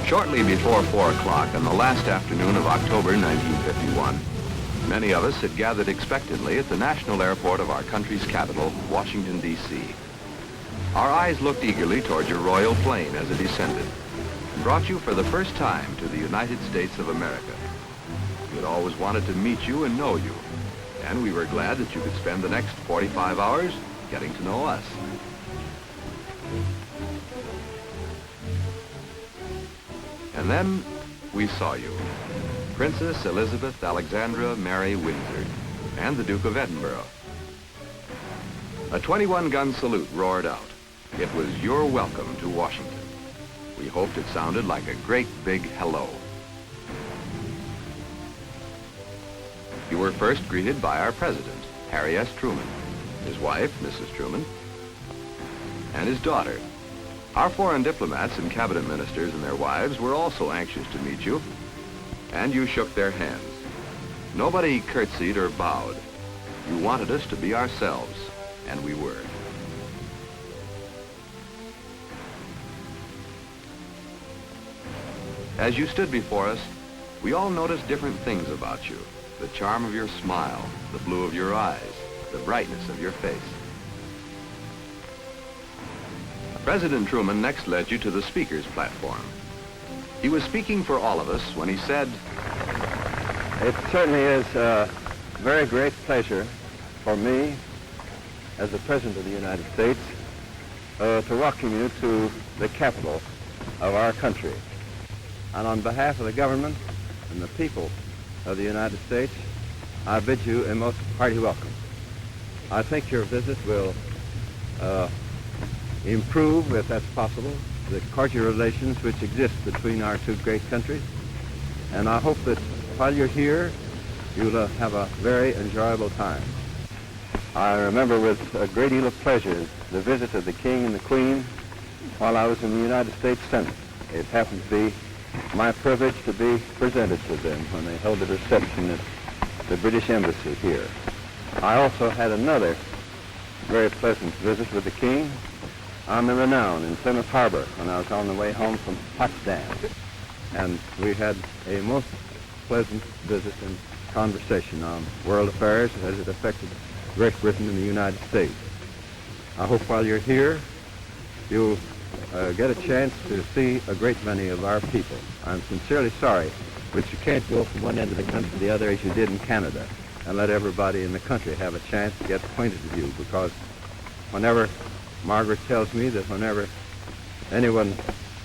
Shortly before 4 o'clock on the last afternoon of October 1951, many of us had gathered expectantly at the national airport of our country's capital, Washington, D.C. Our eyes looked eagerly toward your royal plane as it descended and brought you for the first time to the United States of America. We had always wanted to meet you and know you, and we were glad that you could spend the next 45 hours getting to know us. And then we saw you, Princess Elizabeth Alexandra Mary Windsor, and the Duke of Edinburgh. A 21-gun salute roared out. It was your welcome to Washington. We hoped it sounded like a great big hello. You were first greeted by our President, Harry S. Truman, his wife, Mrs. Truman, and his daughter. Our foreign diplomats and cabinet ministers and their wives were also anxious to meet you, and you shook their hands. Nobody curtsied or bowed. You wanted us to be ourselves, and we were. As you stood before us, we all noticed different things about you. The charm of your smile, the blue of your eyes, the brightness of your face. President Truman next led you to the speaker's platform. He was speaking for all of us when he said, "It certainly is a very great pleasure for me, as the President of the United States, to welcome you to the capital of our country. And on behalf of the government and the people of the United States, I bid you a most hearty welcome. I think your visit will improve, if that's possible, the cordial relations which exist between our two great countries. And I hope that while you're here, you'll have a very enjoyable time." I remember with a great deal of pleasure the visit of the King and the Queen while I was in the United States Senate. It happened to be my privilege to be presented to them when they held a reception at the British Embassy here. I also had another very pleasant visit with the King on the Renown in Plymouth Harbor when I was on the way home from Potsdam. And we had a most pleasant visit and conversation on world affairs as it affected Great Britain and the United States. I hope while you're here, you'll get a chance to see a great many of our people. I'm sincerely sorry that you can't go from one end of the country to the other as you did in Canada and let everybody in the country have a chance to get acquainted with you, because whenever Margaret tells me that whenever anyone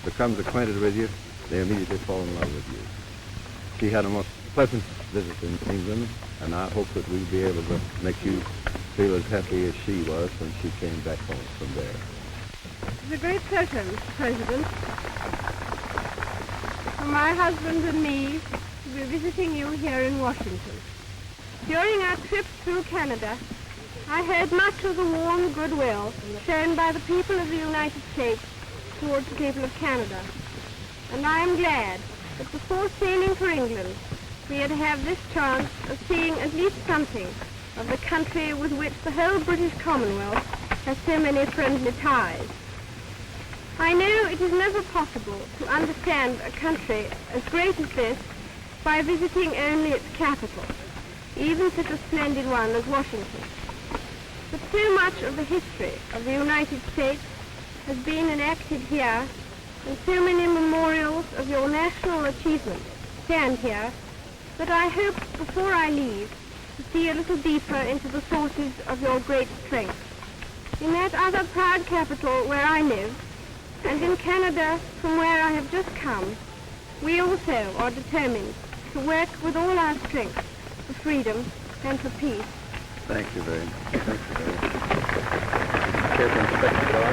becomes acquainted with you, they immediately fall in love with you. She had a most pleasant visit in England, and I hope that we'll be able to make you feel as happy as she was when she came back home from there. It's a great pleasure, Mr. President, for my husband and me to be visiting you here in Washington. During our trip through Canada, I heard much of the warm goodwill shown by the people of the United States towards the people of Canada. And I am glad that before sailing for England, we had to have this chance of seeing at least something of the country with which the whole British Commonwealth has so many friendly ties. I know it is never possible to understand a country as great as this by visiting only its capital, even such a splendid one as Washington. But so much of the history of the United States has been enacted here, and so many memorials of your national achievements stand here, that I hope before I leave to see a little deeper into the sources of your great strength. In that other proud capital where I live, and in Canada from where I have just come, we also are determined to work with all our strength for freedom and for peace. Thank you very much. Thank you very much. Care to inspect the door?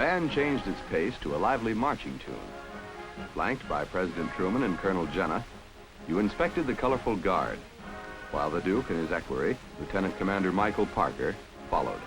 band changed its pace to a lively marching tune. Flanked by President Truman and Colonel Jenna, you inspected the colorful guard, while the Duke and his equerry, Lieutenant Commander Michael Parker, followed.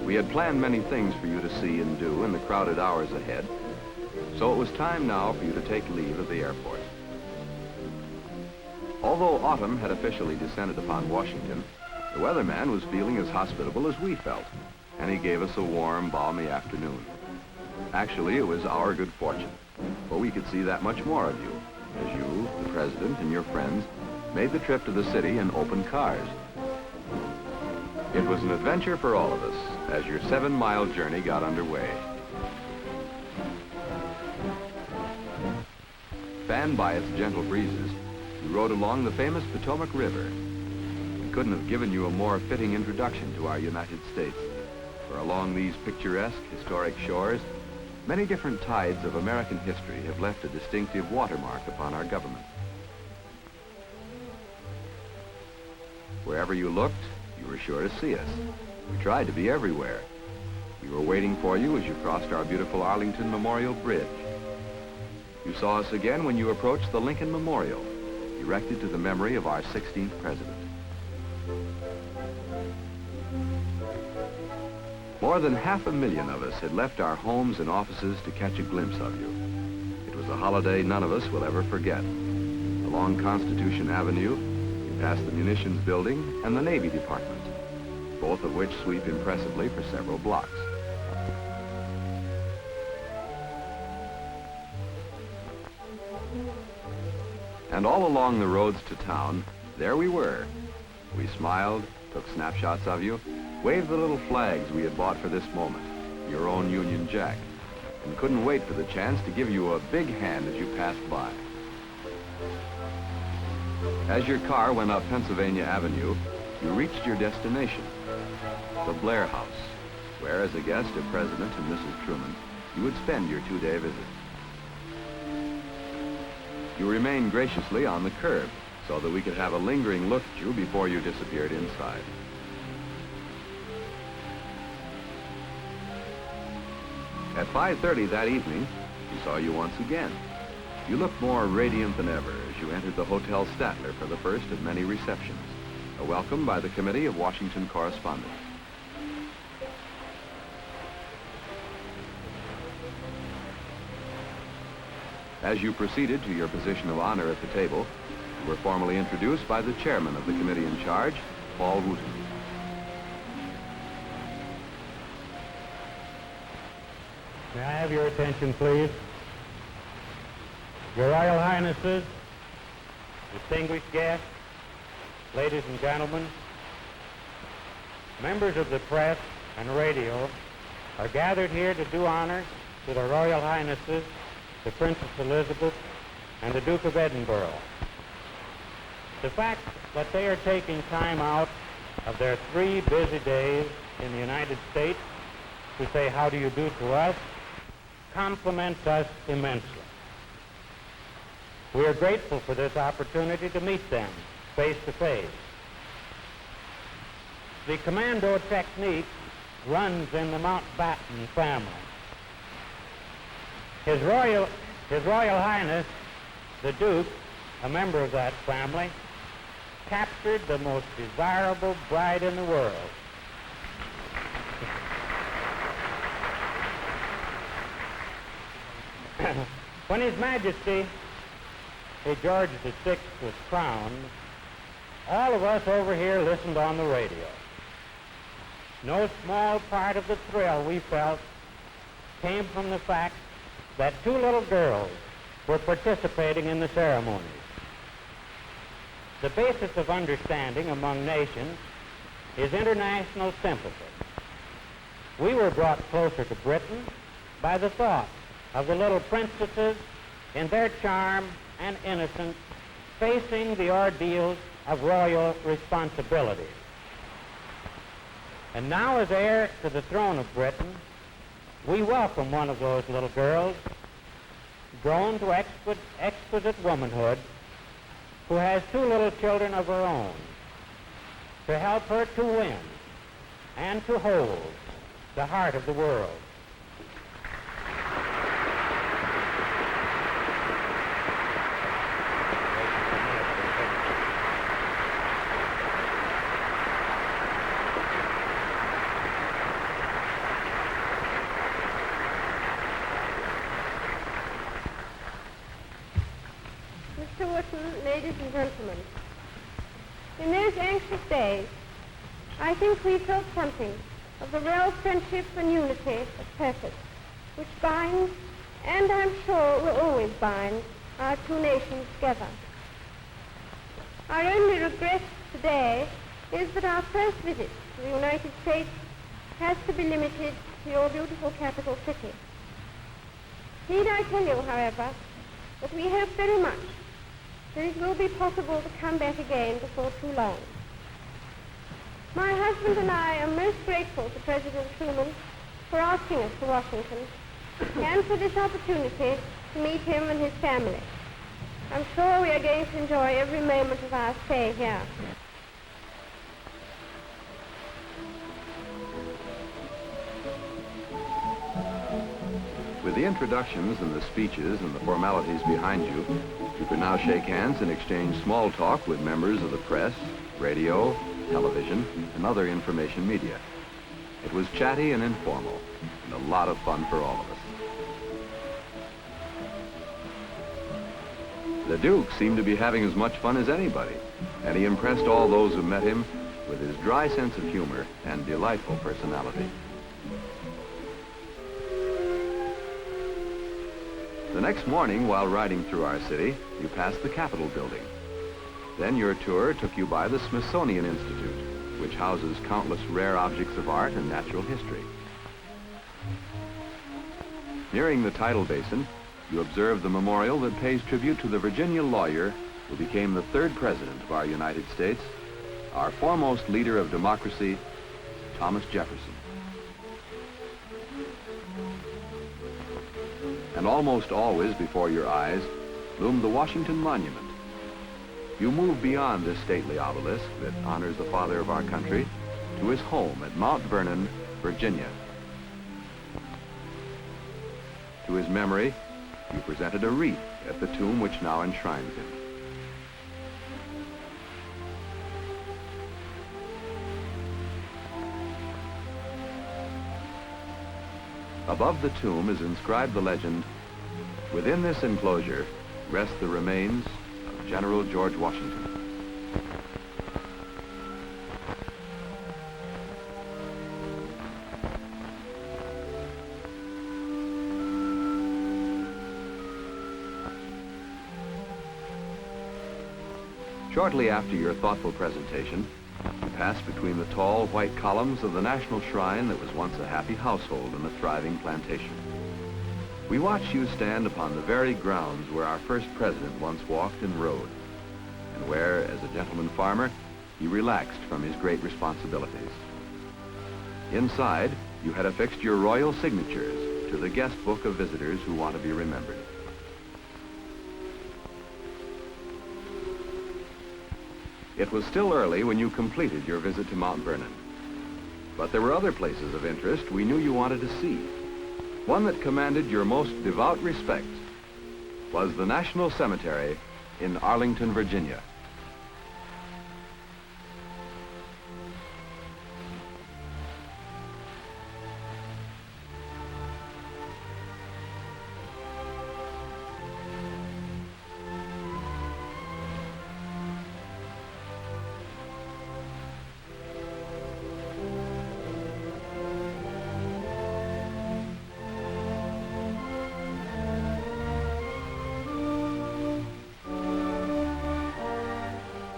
We had planned many things for you to see and do in the crowded hours ahead, so it was time now for you to take leave of the airport. Although autumn had officially descended upon Washington, the weatherman was feeling as hospitable as we felt, and he gave us a warm, balmy afternoon. Actually, it was our good fortune, for we could see that much more of you, as you, the President, and your friends made the trip to the city in open cars. It was an adventure for all of us as your 7-mile journey got underway. Fanned by its gentle breezes, you rode along the famous Potomac River. We couldn't have given you a more fitting introduction to our United States, for along these picturesque, historic shores, many different tides of American history have left a distinctive watermark upon our government. Wherever you looked, you were sure to see us. We tried to be everywhere. We were waiting for you as you crossed our beautiful Arlington Memorial Bridge. You saw us again when you approached the Lincoln Memorial, erected to the memory of our 16th president. More than 500,000 of us had left our homes and offices to catch a glimpse of you. It was a holiday none of us will ever forget. Along Constitution Avenue, you passed the Munitions Building and the Navy Department, both of which sweep impressively for several blocks. And all along the roads to town, there we were. We smiled, took snapshots of you, waved the little flags we had bought for this moment, your own Union Jack, and couldn't wait for the chance to give you a big hand as you passed by. As your car went up Pennsylvania Avenue, you reached your destination, the Blair House, where, as a guest of President and Mrs. Truman, you would spend your 2-day visit. You remained graciously on the curb so that we could have a lingering look at you before you disappeared inside. At 5:30 that evening, we saw you once again. You looked more radiant than ever as you entered the Hotel Statler for the first of many receptions, a welcome by the Committee of Washington Correspondents. As you proceeded to your position of honor at the table, you were formally introduced by the chairman of the committee in charge, Paul Wooten. May I have your attention, please? Your Royal Highnesses, distinguished guests, ladies and gentlemen, members of the press and radio are gathered here to do honor to the Royal Highnesses, the Princess Elizabeth, and the Duke of Edinburgh. The fact that they are taking time out of their 3 busy days in the United States to say how do you do to us compliments us immensely. We are grateful for this opportunity to meet them face to face. The commando technique runs in the Mountbatten family. His Royal Highness, the Duke, a member of that family, captured the most desirable bride in the world. When His Majesty, George VI, was crowned, all of us over here listened on the radio. No small part of the thrill we felt came from the fact that 2 little girls were participating in the ceremonies. The basis of understanding among nations is international sympathy. We were brought closer to Britain by the thought of the little princesses in their charm and innocence facing the ordeals of royal responsibility. And now, as heir to the throne of Britain, we welcome one of those little girls, grown to exquisite womanhood, who has 2 little children of her own, to help her to win and to hold the heart of the world. Ladies and gentlemen, in those anxious days, I think we felt something of the real friendship and unity of purpose which binds, and I'm sure will always bind, our 2 nations together. Our only regret today is that our first visit to the United States has to be limited to your beautiful capital city. Need I tell you, however, that we hope very much that it will be possible to come back again before too long. My husband and I are most grateful to President Truman for asking us to Washington and for this opportunity to meet him and his family. I'm sure we are going to enjoy every moment of our stay here. With the introductions and the speeches and the formalities behind you, you can now shake hands and exchange small talk with members of the press, radio, television, and other information media. It was chatty and informal, and a lot of fun for all of us. The Duke seemed to be having as much fun as anybody, and he impressed all those who met him with his dry sense of humor and delightful personality. The next morning, while riding through our city, you passed the Capitol building. Then your tour took you by the Smithsonian Institute, which houses countless rare objects of art and natural history. Nearing the tidal basin, you observed the memorial that pays tribute to the Virginia lawyer who became the 3rd president of our United States, our foremost leader of democracy, Thomas Jefferson. And almost always before your eyes loomed the Washington Monument. You move beyond this stately obelisk that honors the father of our country to his home at Mount Vernon, Virginia. To his memory, you presented a wreath at the tomb which now enshrines him. Above the tomb is inscribed the legend, "Within this enclosure rest the remains of General George Washington." Shortly after your thoughtful presentation, You pass between the tall white columns of the national shrine that was once a happy household in a thriving plantation. We watch you stand upon the very grounds where our first president once walked and rode, and where, as a gentleman farmer, he relaxed from his great responsibilities. Inside, you had affixed your royal signatures to the guest book of visitors who want to be remembered. It was still early when you completed your visit to Mount Vernon, but there were other places of interest we knew you wanted to see. One that commanded your most devout respect was the National Cemetery in Arlington, Virginia.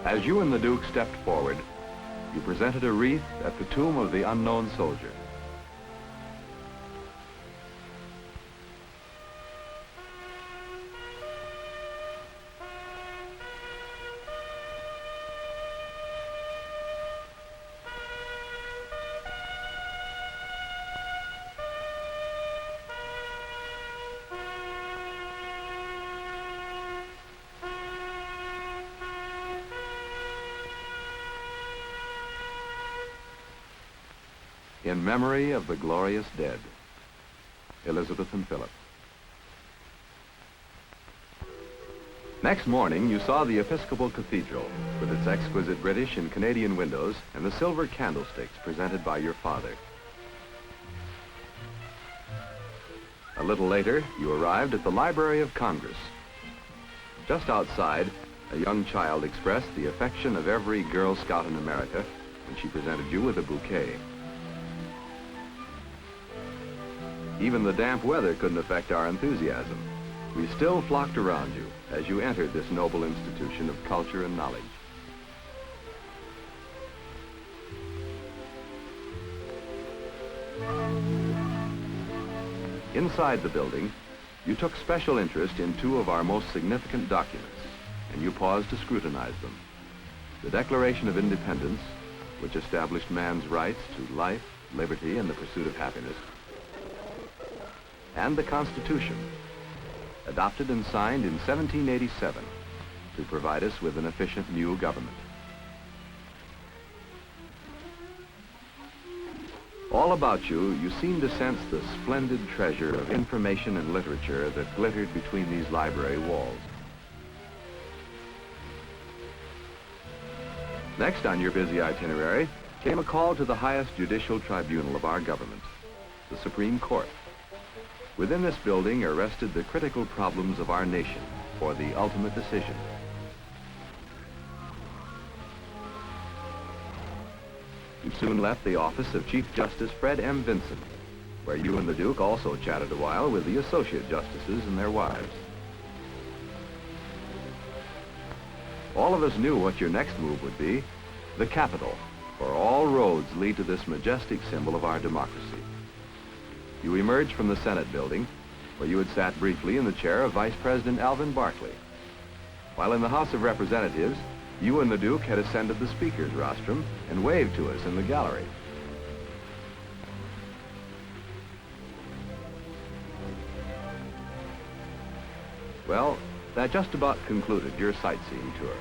As you and the Duke stepped forward, you presented a wreath at the tomb of the unknown soldier. In memory of the glorious dead, Elizabeth and Philip. Next morning, you saw the Episcopal Cathedral with its exquisite British and Canadian windows and the silver candlesticks presented by your father. A little later, you arrived at the Library of Congress. Just outside, a young child expressed the affection of every Girl Scout in America when she presented you with a bouquet. Even the damp weather couldn't affect our enthusiasm. We still flocked around you as you entered this noble institution of culture and knowledge. Inside the building, you took special interest in two of our most significant documents, and you paused to scrutinize them. The Declaration of Independence, which established man's rights to life, liberty, and the pursuit of happiness, and the Constitution, adopted and signed in 1787 to provide us with an efficient new government. All about you, you seemed to sense the splendid treasure of information and literature that glittered between these library walls. Next on your busy itinerary came a call to the highest judicial tribunal of our government, the Supreme Court. Within this building are rested the critical problems of our nation for the ultimate decision. You soon left the office of Chief Justice Fred M. Vinson, where you and the Duke also chatted a while with the associate justices and their wives. All of us knew what your next move would be, the Capitol, for all roads lead to this majestic symbol of our democracy. You emerged from the Senate building, where you had sat briefly in the chair of Vice President Alvin Barkley. While in the House of Representatives, you and the Duke had ascended the Speaker's rostrum and waved to us in the gallery. Well, that just about concluded your sightseeing tour.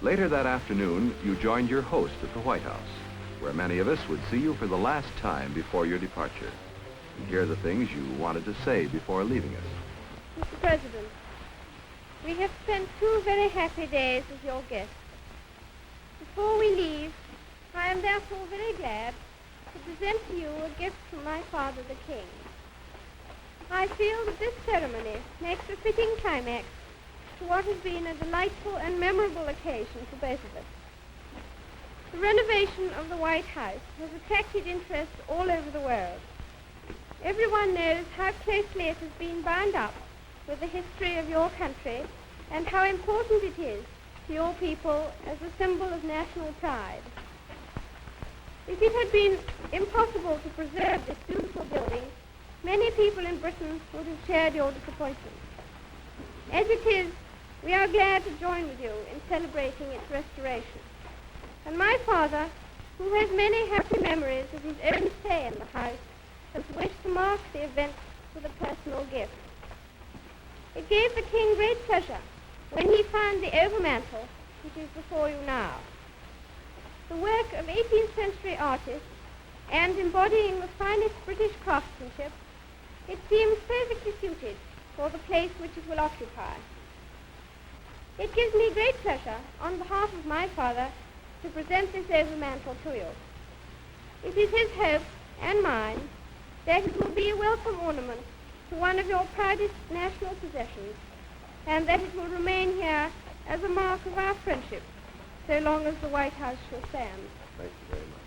Later that afternoon, you joined your host at the White House, where many of us would see you for the last time before your departure, and hear the things you wanted to say before leaving us. Mr. President, we have spent 2 very happy days as your guests. Before we leave, I am therefore very glad to present to you a gift from my father, the King. I feel that this ceremony makes a fitting climax to what has been a delightful and memorable occasion for both of us. The renovation of the White House has attracted interest all over the world. Everyone knows how closely it has been bound up with the history of your country and how important it is to your people as a symbol of national pride. If it had been impossible to preserve this beautiful building, many people in Britain would have shared your disappointment. As it is, we are glad to join with you in celebrating its restoration. And my father, who has many happy memories of his own stay in the house, has wished to mark the event with a personal gift. It gave the king great pleasure when he found the overmantel which is before you now. The work of 18th century artists, and embodying the finest British craftsmanship, it seems perfectly suited for the place which it will occupy. It gives me great pleasure, on behalf of my father, to present this overmantel to you. It is his hope, and mine, that it will be a welcome ornament to one of your proudest national possessions, and that it will remain here as a mark of our friendship, so long as the White House shall stand. Thank you very much.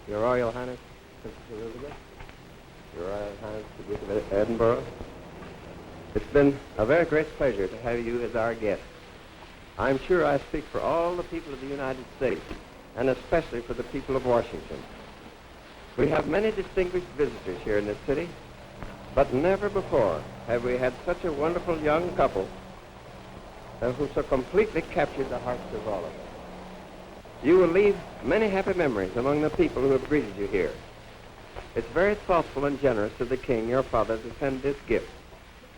Your Royal Highness, Princess Elizabeth, Your Royal Highness, the Duke of Edinburgh, it's been a very great pleasure to have you as our guest. I'm sure I speak for all the people of the United States, and especially for the people of Washington. We have many distinguished visitors here in this city, but never before have we had such a wonderful young couple who so completely captured the hearts of all of us. You will leave many happy memories among the people who have greeted you here. It's very thoughtful and generous of the king, your father, to send this gift.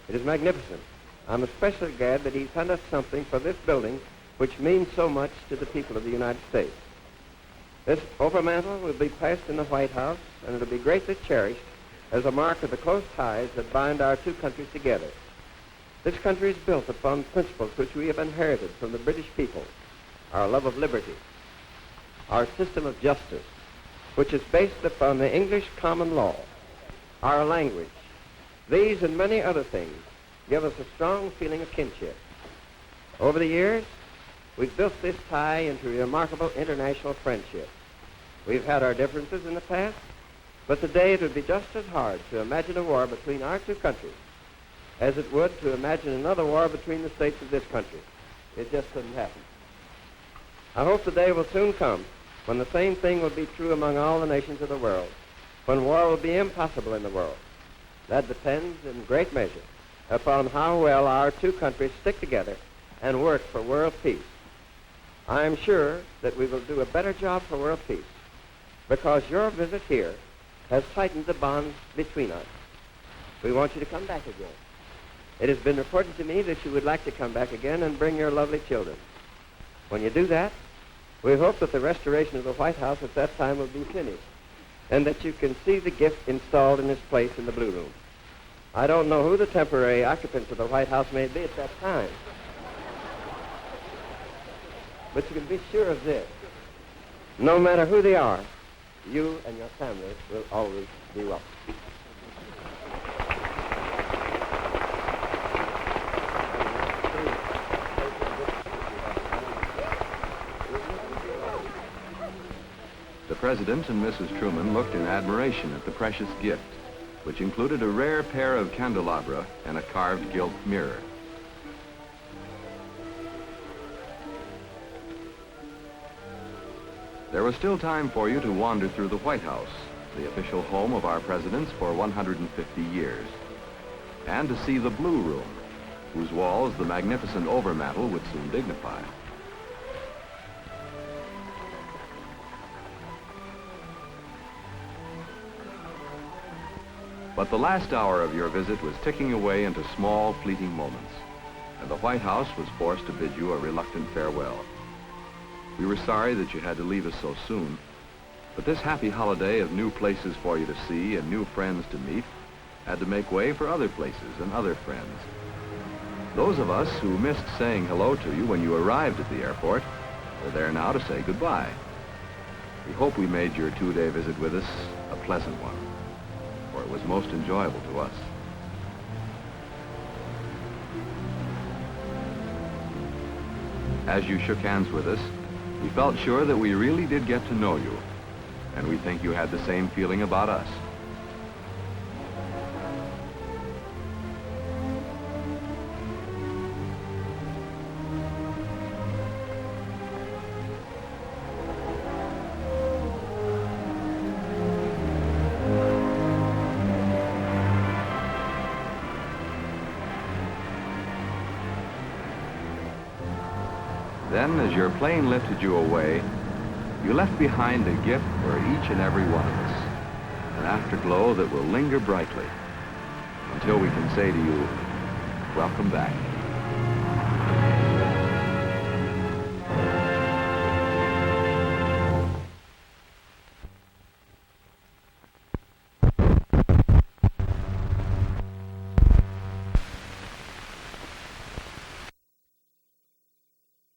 It is magnificent. I'm especially glad that he sent us something for this building which means so much to the people of the United States. This overmantel will be placed in the White House, and it will be greatly cherished as a mark of the close ties that bind our two countries together. This country is built upon principles which we have inherited from the British people: our love of liberty, our system of justice, which is based upon the English common law, our language. These and many other things give us a strong feeling of kinship. Over the years, we've built this tie into a remarkable international friendship. We've had our differences in the past, but today it would be just as hard to imagine a war between our two countries as it would to imagine another war between the states of this country. It just couldn't happen. I hope the day will soon come when the same thing will be true among all the nations of the world, when war will be impossible in the world. That depends in great measure upon how well our two countries stick together and work for world peace. I am sure that we will do a better job for world peace because your visit here has tightened the bonds between us. We want you to come back again. It has been reported to me that you would like to come back again and bring your lovely children. When you do that, we hope that the restoration of the White House at that time will be finished and that you can see the gift installed in its place in the Blue Room. I don't know who the temporary occupants of the White House may be at that time, but you can be sure of this: no matter who they are, you and your family will always be welcome. The President and Mrs. Truman looked in admiration at the precious gift, which included a rare pair of candelabra and a carved gilt mirror. There was still time for you to wander through the White House, the official home of our presidents for 150 years, and to see the Blue Room, whose walls the magnificent overmantel would soon dignify. But the last hour of your visit was ticking away into small, fleeting moments, and the White House was forced to bid you a reluctant farewell. We were sorry that you had to leave us so soon, but this happy holiday of new places for you to see and new friends to meet had to make way for other places and other friends. Those of us who missed saying hello to you when you arrived at the airport are there now to say goodbye. We hope we made your two-day visit with us a pleasant one, for it was most enjoyable to us. As you shook hands with us, we felt sure that we really did get to know you. and we think you had the same feeling about us. Then, as your plane lifted you away, you left behind a gift for each and every one of us, an afterglow that will linger brightly until we can say to you, welcome back.